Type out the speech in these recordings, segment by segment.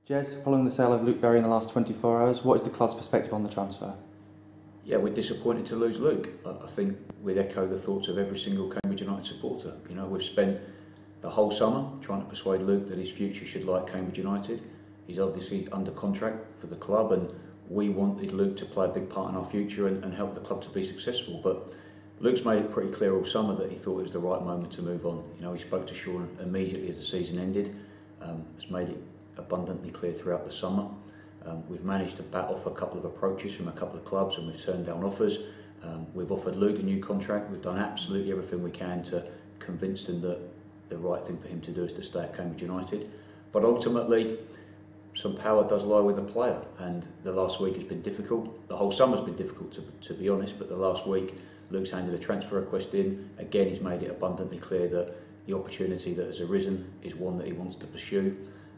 Jez, following the sale of Luke Berry in the last 24 hours, what is the club's perspective on the transfer? Yeah, we're disappointed to lose Luke. I think we'd echo the thoughts of every single Cambridge United supporter. You know, we've spent the whole summer trying to persuade Luke that his future should lie at Cambridge United. He's obviously under contract for the club, and we wanted Luke to play a big part in our future and help the club to be successful. But Luke's made it pretty clear all summer that he thought it was the right moment to move on. You know, he spoke to Sean immediately as the season ended. Has made it abundantly clear throughout the summer. We've managed to bat off a couple of approaches from a couple of clubs, and we've turned down offers. We've offered Luke a new contract. We've done absolutely everything we can to convince him that the right thing for him to do is to stay at Cambridge United. But ultimately, some power does lie with a player, and the last week has been difficult. The whole summer's been difficult, to be honest, but the last week Luke's handed a transfer request in. Again, he's made it abundantly clear that the opportunity that has arisen is one that he wants to pursue.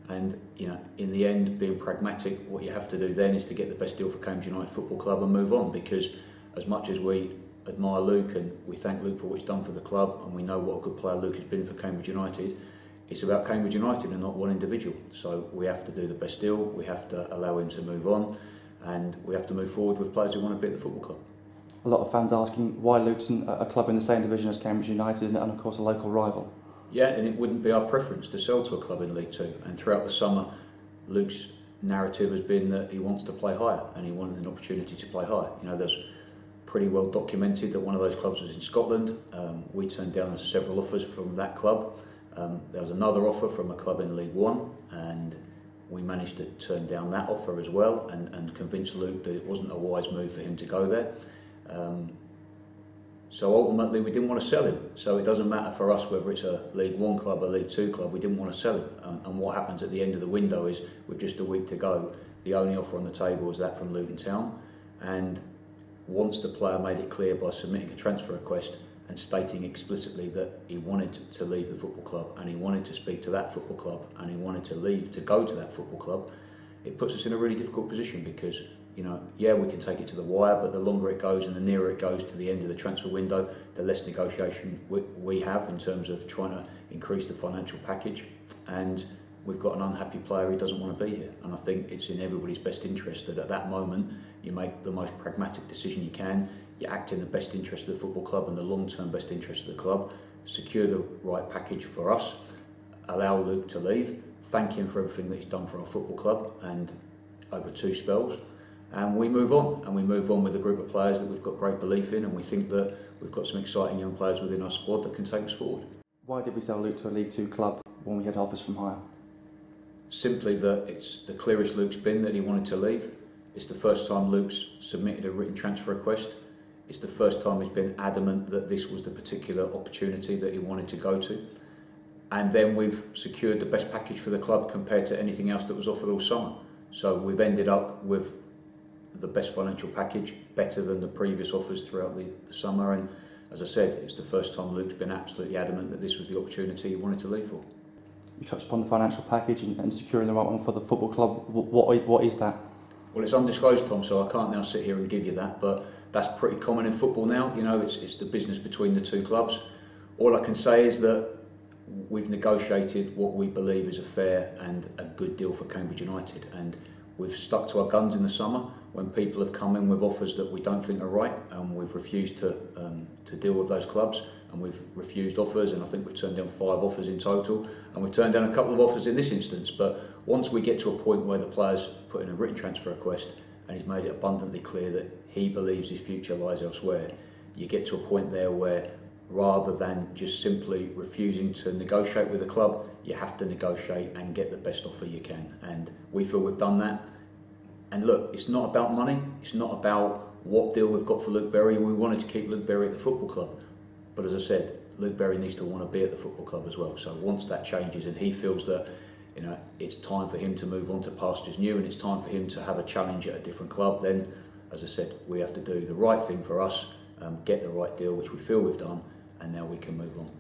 And, you know, in the end, being pragmatic, what you have to do then is to get the best deal for Cambridge United Football Club and move on, because as much as we admire Luke and we thank Luke for what he's done for the club, and we know what a good player Luke has been for Cambridge United, it's about Cambridge United and not one individual. So we have to do the best deal, we have to allow him to move on, and we have to move forward with players who want to be at the football club. A lot of fans asking why Luton, a club in the same division as Cambridge United and of course a local rival. Yeah, and it wouldn't be our preference to sell to a club in League Two. And throughout the summer, Luke's narrative has been that he wants to play higher and he wanted an opportunity to play higher. You know, there's pretty well documented that one of those clubs was in Scotland. We turned down several offers from that club. There was another offer from a club in League One, and we managed to turn down that offer as well and convince Luke that it wasn't a wise move for him to go there. So ultimately we didn't want to sell him. So it doesn't matter for us whether it's a League One club or League Two club, we didn't want to sell him. And what happens at the end of the window is, with just a week to go, the only offer on the table was that from Luton Town. And once the player made it clear by submitting a transfer request and stating explicitly that he wanted to leave the football club, and he wanted to speak to that football club, and he wanted to leave to go to that football club, it puts us in a really difficult position, because, you know, yeah, we can take it to the wire, but the longer it goes and the nearer it goes to the end of the transfer window, the less negotiation we have in terms of trying to increase the financial package. And we've got an unhappy player who doesn't want to be here. And I think it's in everybody's best interest that at that moment you make the most pragmatic decision you can. You act in the best interest of the football club and the long-term best interest of the club. Secure the right package for us. Allow Luke to leave. Thank him for everything that he's done for our football club and over 2 spells. And we move on, and we move on with a group of players that we've got great belief in, and we think that we've got some exciting young players within our squad that can take us forward. Why did we sell Luke to a League Two club when we had offers from higher? Simply that it's the clearest Luke's been that he wanted to leave. It's the first time Luke's submitted a written transfer request. It's the first time he's been adamant that this was the particular opportunity that he wanted to go to. And then we've secured the best package for the club compared to anything else that was offered all summer. So we've ended up with the best financial package, better than the previous offers throughout the summer. And as I said, it's the first time Luke's been absolutely adamant that this was the opportunity he wanted to leave for. You touched upon the financial package and securing the right one for the football club. What is that? Well, it's undisclosed, Tom, so I can't now sit here and give you that, but that's pretty common in football now. You know, it's the business between the two clubs. All I can say is that we've negotiated what we believe is a fair and a good deal for Cambridge United, and we've stuck to our guns in the summer when people have come in with offers that we don't think are right, and we've refused to deal with those clubs, and we've refused offers, and I think we've turned down 5 offers in total, and we've turned down a couple of offers in this instance. But once we get to a point where the player's put in a written transfer request and he's made it abundantly clear that he believes his future lies elsewhere, you get to a point there where, rather than just simply refusing to negotiate with the club, you have to negotiate and get the best offer you can. And we feel we've done that. And look, it's not about money, it's not about what deal we've got for Luke Berry. We wanted to keep Luke Berry at the football club. But as I said, Luke Berry needs to want to be at the football club as well. So once that changes and he feels that, you know, it's time for him to move on to pastures new and it's time for him to have a challenge at a different club, then, as I said, we have to do the right thing for us, get the right deal, which we feel we've done, and now we can move on.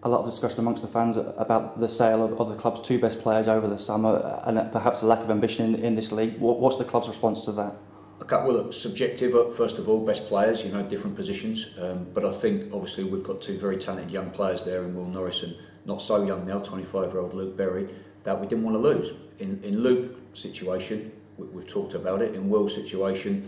A lot of discussion amongst the fans about the sale of the club's 2 best players over the summer and perhaps a lack of ambition in this league. What's the club's response to that? Okay, well, look, subjective, first of all, best players, you know, different positions. But I think, obviously, we've got 2 very talented young players there in Will Norris and not so young now, 25-year-old Luke Berry, that we didn't want to lose. In Luke situation, we've talked about it. In Will's situation,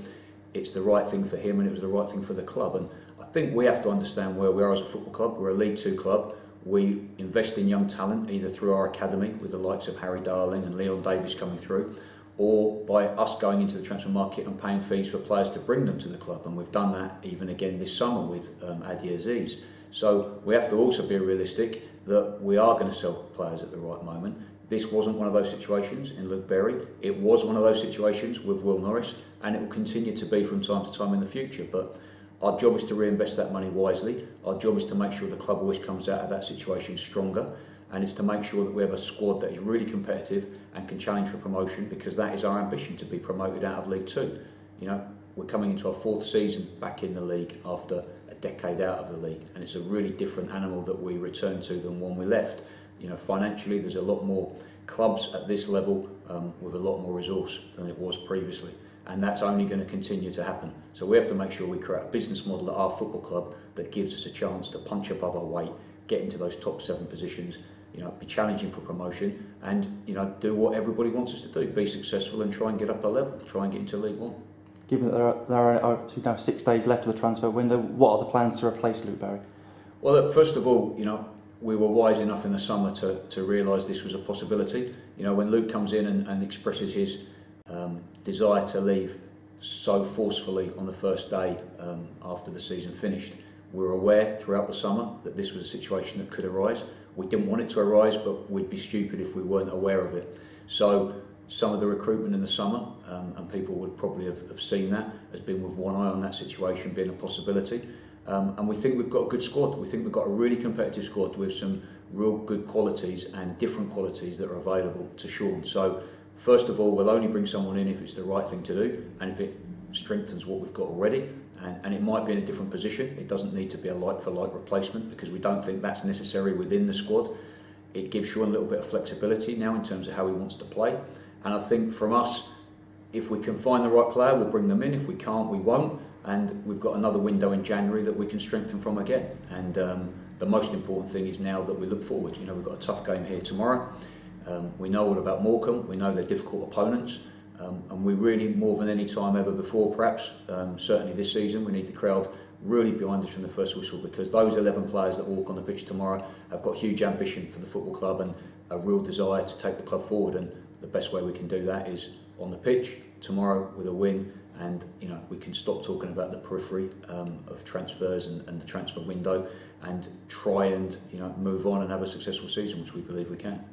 it's the right thing for him and it was the right thing for the club. And I think we have to understand where we are as a football club. We're a League Two club. We invest in young talent either through our academy with the likes of Harry Darling and Leon Davies coming through, or by us going into the transfer market and paying fees for players to bring them to the club. And we've done that even again this summer with Adi Aziz. So we have to also be realistic that we are going to sell players at the right moment. This wasn't one of those situations in Luke Berry. It was one of those situations with Will Norris, and it will continue to be from time to time in the future. But our job is to reinvest that money wisely. Our job is to make sure the club always comes out of that situation stronger, and it's to make sure that we have a squad that is really competitive and can challenge for promotion, because that is our ambition, to be promoted out of League Two. You know, we're coming into our 4th season back in the league after a decade out of the league, and it's a really different animal that we return to than when we left. You know, financially, there's a lot more clubs at this level with a lot more resource than it was previously, and that's only going to continue to happen. So we have to make sure we create a business model at our football club that gives us a chance to punch above our weight, get into those top 7 positions, you know, be challenging for promotion, and, you know, do what everybody wants us to do, be successful and try and get up a level, try and get into League One. Given that there are now 6 days left of the transfer window, what are the plans to replace Luke Berry? Well, look, first of all, you know, we were wise enough in the summer to realise this was a possibility. You know, when Luke comes in and expresses his desire to leave so forcefully on the first day after the season finished, we were aware throughout the summer that this was a situation that could arise. We didn't want it to arise, but we'd be stupid if we weren't aware of it. So some of the recruitment in the summer, and people would probably have seen that, has been with one eye on that situation being a possibility. And we think we've got a good squad. We think we've got a really competitive squad with some real good qualities and different qualities that are available to Sean. So first of all, we'll only bring someone in if it's the right thing to do and if it strengthens what we've got already. And it might be in a different position. It doesn't need to be a like-for-like replacement, because we don't think that's necessary within the squad. It gives Sean a little bit of flexibility now in terms of how he wants to play. And I think from us, if we can find the right player, we'll bring them in. If we can't, we won't. And we've got another window in January that we can strengthen from again. And the most important thing is now that we look forward. You know, we've got a tough game here tomorrow. We know all about Morecambe. We know they're difficult opponents. And we really, more than any time ever before, perhaps, certainly this season, we need the crowd really behind us from the first whistle, because those 11 players that walk on the pitch tomorrow have got huge ambition for the football club and a real desire to take the club forward. And the best way we can do that is on the pitch tomorrow with a win. And, you know, we can stop talking about the periphery of transfers and the transfer window and try and, you know, move on and have a successful season, which we believe we can.